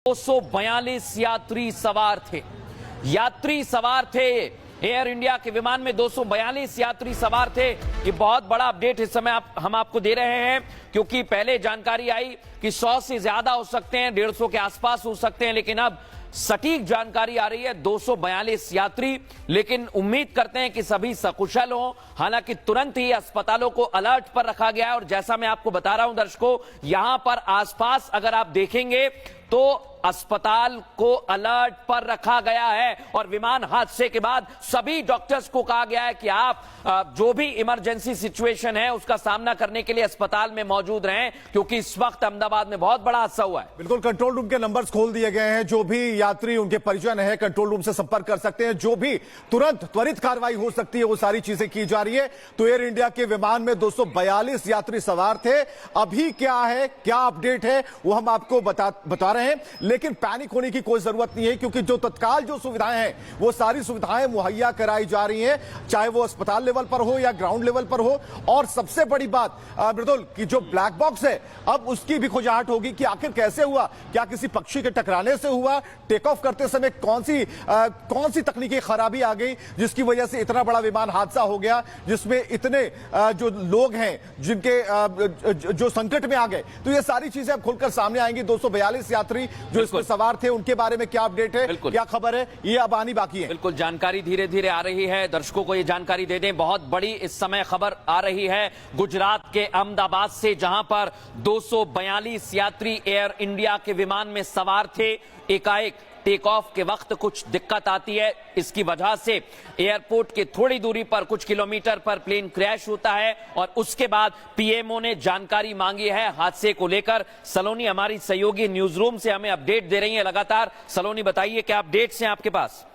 242 यात्री सवार थे। एयर इंडिया के विमान में 242 यात्री सवार थे। ये बहुत बड़ा अपडेट इस समय हम आपको दे रहे हैं, क्योंकि पहले जानकारी आई कि 100 से ज्यादा हो सकते हैं, 150 के आसपास हो सकते हैं, लेकिन अब सटीक जानकारी आ रही है 242 यात्री। लेकिन उम्मीद करते हैं कि सभी सकुशल हों। हालांकि तुरंत ही अस्पतालों को अलर्ट पर रखा गया है, और जैसा मैं आपको बता रहा हूं दर्शकों, यहां पर आसपास अगर आप देखेंगे तो अस्पताल को अलर्ट पर रखा गया है। और विमान हादसे के बाद सभी डॉक्टर्स को कहा गया है कि आप जो भी इमरजेंसी सिचुएशन है उसका सामना करने के लिए अस्पताल में मौजूद रहें, क्योंकि इस वक्त अहमदाबाद में बहुत बड़ा हादसा हुआ है। बिल्कुल, कंट्रोल रूम के नंबर्स खोल दिए गए हैं। जो भी यात्री, उनके परिजन है, कंट्रोल रूम से संपर्क कर सकते हैं। जो भी तुरंत त्वरित कार्रवाई हो सकती है वो सारी चीजें की जा रही है। तो एयर इंडिया के विमान में 242 यात्री सवार थे। अभी क्या है, क्या अपडेट है, वो हम आपको बता रहे हैं। लेकिन पैनिक होने की कोई जरूरत नहीं है, क्योंकि जो तत्काल जो सुविधाएं हैं वो सारी सुविधाएं मुहैया कराई जा रही हैं, चाहे वो अस्पताल लेवल पर हो या ग्राउंड लेवल पर हो। और सबसे बड़ी बात मृदुल, कि जो ब्लैक बॉक्स है अब उसकी भी खोजाहट होगी कि आखिर कैसे हुआ, क्या किसी पक्षी के टकराने से हुआ, टेक ऑफ करते समय कौन सी तकनीकी खराबी आ गई जिसकी वजह से इतना बड़ा विमान हादसा हो गया, जिसमें इतने जो लोग हैं जिनके जो संकट में आ गए। तो ये सारी चीजें अब खुलकर सामने आएंगी। 242 यात्री जो इसमें सवार थे, उनके बारे में क्या अपडेट है, क्या खबर है, ये अब आनी बाकी है। बिल्कुल, जानकारी धीरे धीरे आ रही है। दर्शकों को ये जानकारी दे दें, बहुत बड़ी इस समय खबर आ रही है गुजरात के अहमदाबाद से, जहां पर 242 यात्री एयर इंडिया के विमान में सवार थे। एकाएक टेक ऑफ के वक्त कुछ दिक्कत आती है। इसकी वजह से एयरपोर्ट के थोड़ी दूरी पर, कुछ किलोमीटर पर प्लेन क्रैश होता है, और उसके बाद पीएमओ ने जानकारी मांगी है हादसे को लेकर। सलोनी हमारी सहयोगी न्यूज रूम से हमें अपडेट दे रही है लगातार। सलोनी, बताइए क्या अपडेट्स हैं आपके पास?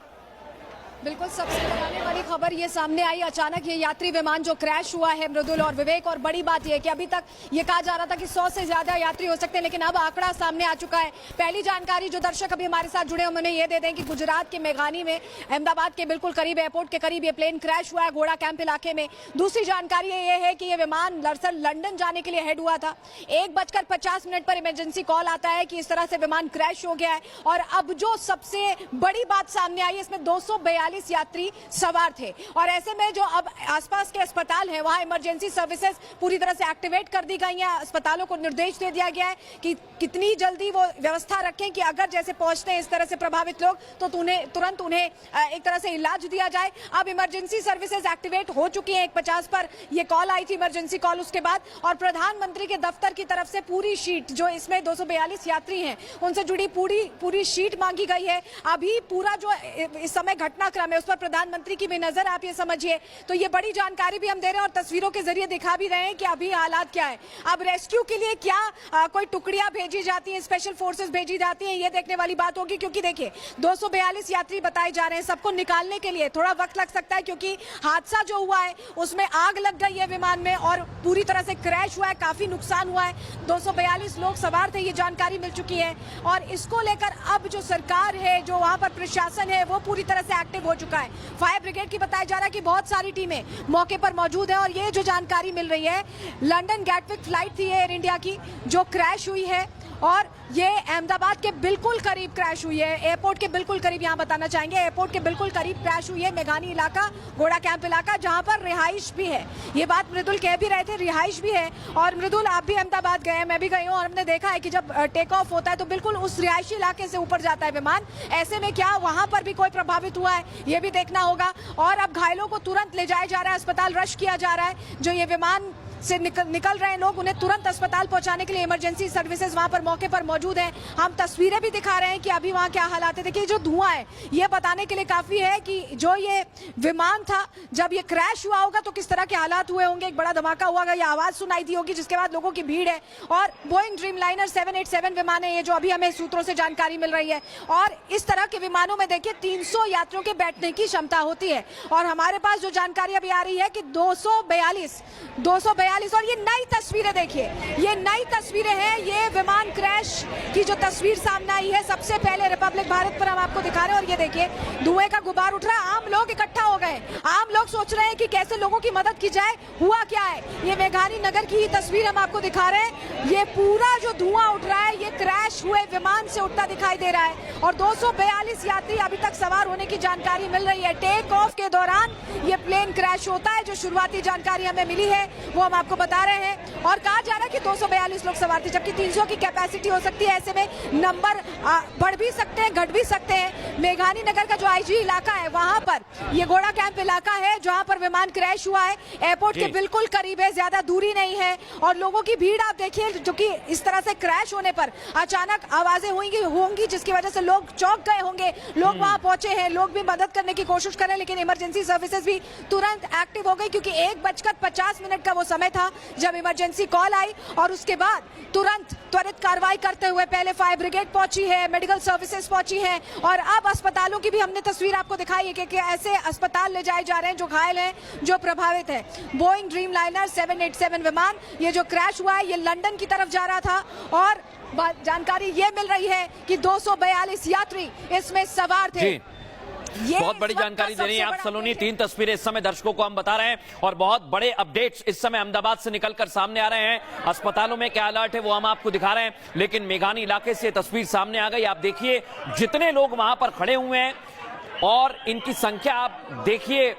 बिल्कुल, सबसे डराने वाली खबर ये सामने आई। अचानक ये यात्री विमान जो क्रैश हुआ है मृदुल और विवेक, और बड़ी बात यह कि अभी तक ये कहा जा रहा था कि 100 से ज्यादा यात्री हो सकते हैं, लेकिन अब आंकड़ा सामने आ चुका है। पहली जानकारी जो दर्शक अभी हमारे साथ जुड़े उन्होंने ये दे दें कि गुजरात के मेघानी में, अहमदाबाद के बिल्कुल करीब, एयरपोर्ट के करीब ये प्लेन क्रैश हुआ है, घोड़ा कैंप इलाके में। दूसरी जानकारी ये है कि ये विमान दरअसल लंदन जाने के लिए हेड हुआ था। 1:50 पर इमरजेंसी कॉल आता है कि इस तरह से विमान क्रैश हो गया है। और अब जो सबसे बड़ी बात सामने आई है, इसमें 242 यात्री सवार थे, और ऐसे में जो अब आसपास के अस्पताल हैं वहां इमरजेंसी सर्विसेज पूरी तरह से एक्टिवेट कर दी गई हैं। अस्पतालों को निर्देश दे दिया गया है कि कितनी जल्दी वो व्यवस्था रखें कि अगर जैसे पहुंचते हैं इस तरह से प्रभावित लोग तो तुरंत उन्हें एक तरह से इलाज दिया जाए। अब इमरजेंसी सर्विसेज एक्टिवेट हो चुकी हैं। 1:50 पर यह कॉल आई थी, इमरजेंसी कॉल, उसके बाद और प्रधानमंत्री के दफ्तर की तरफ से पूरी शीट, जो इसमें 242 यात्री हैं उनसे जुड़ी पूरी शीट मांगी गई है। अभी पूरा जो इस समय घटनाक्रम है उस पर प्रधानमंत्री की भी नजर, आप ये समझिए। तो ये बड़ी जानकारी भी हम दे रहे हैं और तस्वीरों के जरिए दिखा भी रहे हैं कि अभी हालात क्या है। अब रेस्क्यू के लिए क्या कोई टुकड़ियां भेजी जाती हैं, स्पेशल फोर्सेस भेजी जाती हैं, ये देखने वाली बात होगी। क्योंकि देखिए 242 यात्री बताए जा रहे हैं, सबको निकालने के लिए थोड़ा वक्त लग सकता है, क्योंकि हादसा जो हुआ है उसमें आग लग गई है विमान में और पूरी तरह से क्रैश हुआ है, काफी नुकसान हुआ है। 242 लोग सवार थे, ये जानकारी मिल चुकी है। और इसको लेकर अब जो सरकार है, जो वहां पर प्रशासन है, वो पूरी तरह से एक्टिव हो चुका है। फायर ब्रिगेड की बताया जा रहा है कि बहुत सारी टीमें मौके पर मौजूद है। और ये जो जानकारी मिल रही है, लंदन गैटविक फ्लाइट थी एयर इंडिया की जो क्रैश हुई है, और ये अहमदाबाद के बिल्कुल करीब क्रैश हुई है, एयरपोर्ट के बिल्कुल करीब। यहां बताना चाहेंगे एयरपोर्ट के बिल्कुल करीब क्रैश हुई है, मेघानी इलाका, घोड़ा कैंप इलाका, जहां पर रिहाइश भी है। ये बात मृदुल कह भी रहे थे, रिहाइश भी है। और मृदुल, आप भी अहमदाबाद गए हैं, मैं भी गई हूँ, और हमने देखा है कि जब टेक ऑफ होता है तो बिल्कुल उस रिहायशी इलाके से ऊपर जाता है विमान। ऐसे में क्या वहां पर भी कोई प्रभावित हुआ है, ये भी देखना होगा। और अब घायलों को तुरंत ले जाया जा रहा है, अस्पताल रश किया जा रहा है। जो ये विमान से निकल रहे हैं लोग, उन्हें तुरंत अस्पताल पहुंचाने के लिए इमरजेंसी सर्विसेज वहां पर मौके पर मौजूद हैं। हम तस्वीरें भी दिखा रहे हैं कि अभी वहां क्या हालात है। देखिए जो धुआं है ये बताने के लिए काफी है कि जो ये विमान था, जब ये क्रैश हुआ होगा तो किस तरह के हालात हुए होंगे। एक बड़ा धमाका हुआ, ये आवाज सुनाई दी होगी, जिसके बाद लोगों की भीड़ है। और बोइंग ड्रीमलाइनर 787 विमान है ये, जो अभी हमें सूत्रों से जानकारी मिल रही है। और इस तरह के विमानों में देखिए 300 यात्रियों के बैठने की क्षमता होती है। और हमारे पास जो जानकारी अभी आ रही है कि 242 242 और ये नई तस्वीरें देखिए, ये नई तस्वीरें हैं। ये विमान क्रैश की जो तस्वीर सामने आई है सबसे पहले रिपब्लिक भारत पर हम आपको दिखा रहे हैं। और ये देखिए धुएं का गुबार उठ रहा है, आम लोग इकट्ठा हो गए, आम लोग सोच रहे हैं कि कैसे लोगों की मदद की जाए। हुआ क्या है, ये मेघानी नगर की ही तस्वीर हम आपको दिखा रहे हैं। ये पूरा जो धुआं उठ रहा है ये क्रैश हुए विमान से उठता दिखाई दे रहा है और 242 यात्री अभी तक सवार होने की जानकारी मिल रही है। टेक ऑफ के दौरान ये प्लेन क्रैश होता है, जो शुरुआती जानकारी हमें मिली है वो हम आपको बता रहे हैं। और कहा जा रहा है कि 242 लोग सवार थे, जबकि 300 की कैपेसिटी हो सकती है। ऐसे में नंबर बढ़ भी सकते हैं, घट भी सकते हैं। मेघानी नगर का जो आईजी इलाका है वहां पर ये घोड़ा कैंप इलाका है जहां पर विमान क्रैश हुआ है। एयरपोर्ट के बिल्कुल करीब है, ज्यादा दूरी नहीं है। और लोगों की भीड़ आप देखिए, जो कि इस तरह से क्रैश होने पर अचानक आवाजें होंगी जिसकी वजह से लोग चौंक गए होंगे। लोग वहां पहुंचे हैं, लोग भी मदद करने की कोशिश कर रहे हैं, लेकिन इमरजेंसी सर्विसेज भी तुरंत एक्टिव हो गई, क्योंकि 1:50 का वो समय था जब इमरजेंसी कॉल आई। और उसके बाद तुरंत त्वरित कार्रवाई करते हुए पहले फायर ब्रिगेड पहुंची है, मेडिकल सर्विसेज पहुंची है और अब अस्पतालों की भी हमने तस्वीर आपको दिखाई है कि ऐसे अस्पताल ले जाए जा रहे हैं जो घायल हैं, जो प्रभावित है। बोइंग ड्रीम लाइनर 787 विमान ये जो क्रैश हुआ है ये लंदन की तरफ जा रहा था और जानकारी ये मिल रही है कि 242 यात्री इसमें सवार थे। बहुत बड़ी जानकारी दे रही हैं आप सलोनी। 3 तस्वीरें इस समय दर्शकों को हम बता रहे हैं और बहुत बड़े अपडेट्स इस समय अहमदाबाद से निकलकर सामने आ रहे हैं। अस्पतालों में क्या अलर्ट है वो हम आपको दिखा रहे हैं, लेकिन मेघानी इलाके से तस्वीर सामने आ गई। आप देखिए जितने लोग वहां पर खड़े हुए हैं और इनकी संख्या आप देखिए,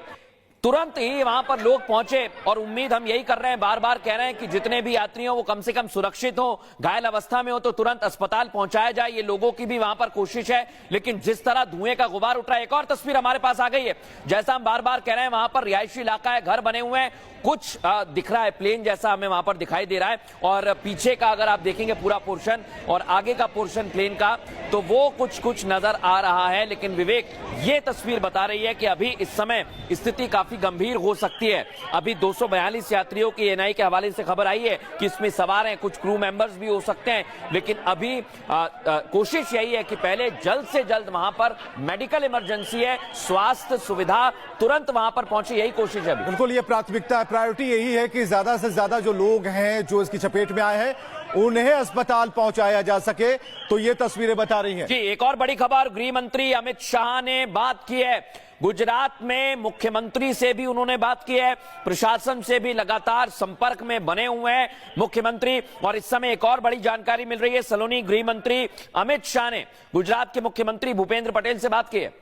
तुरंत ही वहां पर लोग पहुंचे और उम्मीद हम यही कर रहे हैं, बार बार कह रहे हैं कि जितने भी यात्री हो वो कम से कम सुरक्षित हो, घायल अवस्था में हो तो तुरंत अस्पताल पहुंचाया जाए। ये लोगों की भी वहां पर कोशिश है, लेकिन जिस तरह धुएं का गुबार उठ रहा है। एक और तस्वीर हमारे पास आ गई है, जैसा हम बार बार कह रहे हैं वहां पर रिहायशी इलाका है, घर बने हुए हैं, कुछ दिख रहा है प्लेन जैसा हमें वहां पर दिखाई दे रहा है। और पीछे का अगर आप देखेंगे पूरा पोर्शन और आगे का पोर्शन प्लेन का तो वो कुछ नजर आ रहा है। लेकिन विवेक ये तस्वीर बता रही है कि अभी इस समय स्थिति काफी गंभीर हो सकती है। अभी 242 यात्रियों की एनआई के हवाले से खबर आई है कि इसमें सवार हैं, कुछ क्रू मेंबर्स भी हो सकते हैं, लेकिन अभी कोशिश यही है कि पहले जल्द से जल्द वहां पर मेडिकल इमरजेंसी है, स्वास्थ्य सुविधा तुरंत वहां पर पहुंचे, यही कोशिश है। बिल्कुल ये प्राथमिकता, प्रायोरिटी यही है कि ज्यादा से ज्यादा जो लोग हैं जो इसकी चपेट में आए हैं उन्हें अस्पताल पहुंचाया जा सके, तो ये तस्वीरें बता रही हैं। जी, एक और बड़ी खबर, गृह मंत्री अमित शाह ने बात की है। गुजरात में मुख्यमंत्री से भी उन्होंने बात की है, प्रशासन से भी लगातार संपर्क में बने हुए हैं मुख्यमंत्री। और इस समय एक और बड़ी जानकारी मिल रही है, सलोनी गृह मंत्री अमित शाह ने गुजरात के मुख्यमंत्री भूपेंद्र पटेल से बात की है।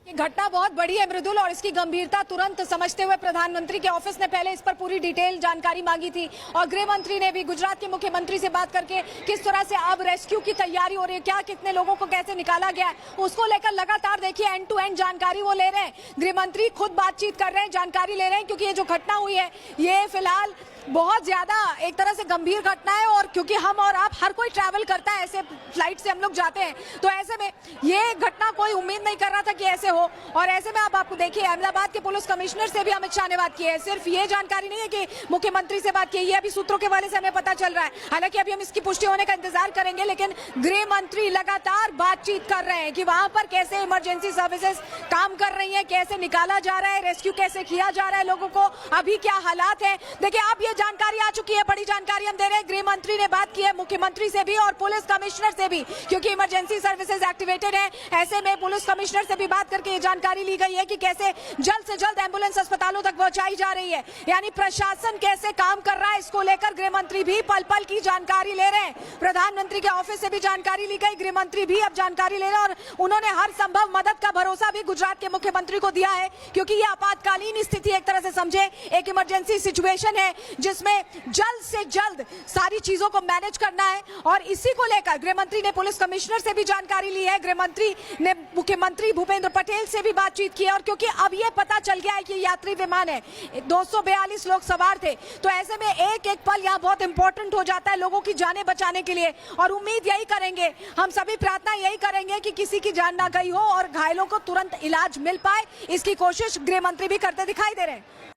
ये घटना बहुत बड़ी है मृदुल और इसकी गंभीरता तुरंत समझते हुए प्रधानमंत्री के ऑफिस ने पहले इस पर पूरी डिटेल जानकारी मांगी थी और गृह मंत्री ने भी गुजरात के मुख्यमंत्री से बात करके किस तरह से अब रेस्क्यू की तैयारी हो रही है, क्या कितने लोगों को कैसे निकाला गया है, उसको लेकर लगातार देखिए एंड टू एंड जानकारी वो ले रहे हैं। गृह मंत्री खुद बातचीत कर रहे हैं, जानकारी ले रहे हैं, क्योंकि ये जो घटना हुई है ये फिलहाल बहुत ज्यादा एक तरह से गंभीर घटना है। और क्योंकि हम और आप हर कोई ट्रैवल करता है, ऐसे फ्लाइट से हम लोग जाते हैं, तो ऐसे में ये घटना कोई उम्मीद नहीं कर रहा था कि ऐसे हो। और ऐसे में आप आपको देखिए अहमदाबाद के पुलिस कमिश्नर से भी अमित शाह ने बात की है। सिर्फ ये जानकारी नहीं है कि मुख्यमंत्री से बात की, ये अभी सूत्रों के हवाले से हमें पता चल रहा है, हालांकि अभी हम इसकी पुष्टि होने का इंतजार करेंगे। लेकिन गृह मंत्री लगातार बातचीत कर रहे हैं कि वहां पर कैसे इमरजेंसी सर्विसेज काम कर रही है, कैसे निकाला जा रहा है, रेस्क्यू कैसे किया जा रहा है लोगों को, अभी क्या हालात है। देखिए अब ये जानकारी आ चुकी है, बड़ी जानकारी हम दे रहे हैं। गृह मंत्री ने बात की है मुख्यमंत्री से भी और पुलिस कमिश्नर से भी, क्योंकि इमरजेंसी सर्विसेज एक्टिवेटेड है। ऐसे में पुलिस कमिश्नर से भी बात करके ये जानकारी ली गई है कि कैसे जल्द से जल्द एम्बुलेंस अस्पतालों तक पहुंचाई जा रही है, यानी प्रशासन कैसे काम कर रहा है इसको लेकर गृह मंत्री भी पल पल की जानकारी ले रहे हैं। प्रधानमंत्री के ऑफिस से भी जानकारी ली गई, गृह मंत्री भी अब जानकारी ले रहे हैं और उन्होंने हर संभव मदद का भरोसा भी गुजरात के मुख्यमंत्री को दिया है, क्योंकि ये आपातकालीन स्थिति एक तरह से समझे, एक इमरजेंसी सिचुएशन है जिसमें जल्द से जल्द सारी चीजों को मैनेज करना है। और इसी को लेकर गृह मंत्री ने पुलिस कमिश्नर से भी जानकारी ली है, गृह मंत्री ने मुख्यमंत्री भूपेंद्र पटेल से भी बातचीत की है। और क्योंकि अब ये पता चल गया है कि यात्री विमान है, 242 लोग सवार थे, तो ऐसे में एक एक पल यहाँ बहुत इंपॉर्टेंट हो जाता है लोगों की जानें बचाने के लिए। और उम्मीद यही करेंगे, हम सभी प्रार्थना यही करेंगे कि किसी की जान ना गई हो और घायलों को तुरंत इलाज मिल पाए, इसकी कोशिश गृह मंत्री भी करते दिखाई दे रहे हैं।